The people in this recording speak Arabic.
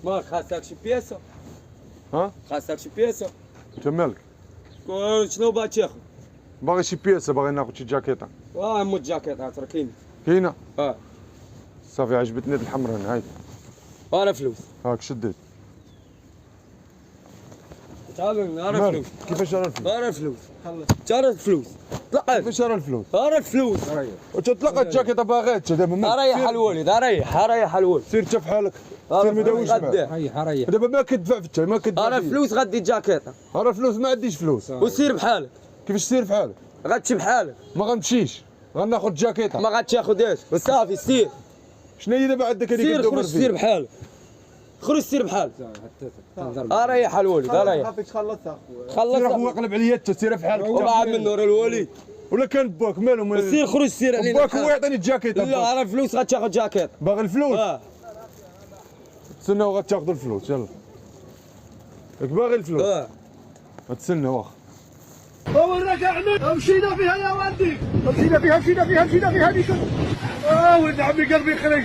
ما خاصك شي بياسه. ها؟ خاصك شي بياسه. انت مالك؟ شنو باغي تاخذ؟ باغي شي بياسه، باغي ناخذ شي جاكيطه. مو الجاكيط راه كاين. كاينه؟ اه صافي عجبتني هاد الحمراء هنا، هاي. انا فلوس. هاك شديت. تعال انا فلوس. كيفاش راه الفلوس؟ انا فلوس. ترى الفلوس. طلقت. كيفاش راه الفلوس؟ انا الفلوس. وانت طلقت الجاكيطه باغيتش دابا ما ريح الوليد، ريح الوليد. سير انت في حالك، سير ما داويش معاك. ريح دابا ما كتدفع في التاي، ما كتدفع. انا فلوس غدي جاكيطه. انا فلوس ما عنديش فلوس. وسير بحالك. كيفاش سير في حالك؟ غتمشي بحالك. ما غنمشيش، غناخذ جاكيطه. ما غاتاخذهاش وصافي سير. شنو هي دابا عندك هذيك سير الدومر خرج سير بحالك. خرج سير بحالك. ريح الوليد، ريح. خافيك خلص سير خلص. هو قلب عليا انت، سير في حالك. طبعا من نور الوليد. ولا كان باك مالو سير خرج سير علينا. باك هو يعطيني الجاكيطه. لا انا فلوس غتاخذ جاكيط. باغي الفلوس؟ تسناو غتاخذوا الفلوس. يلا ياك باغي الفلوس؟ غتسنى واخا. وراك اعمل مشينا فيها يا والدي، مشينا فيها ديك. ولد عمي قلبي خرج.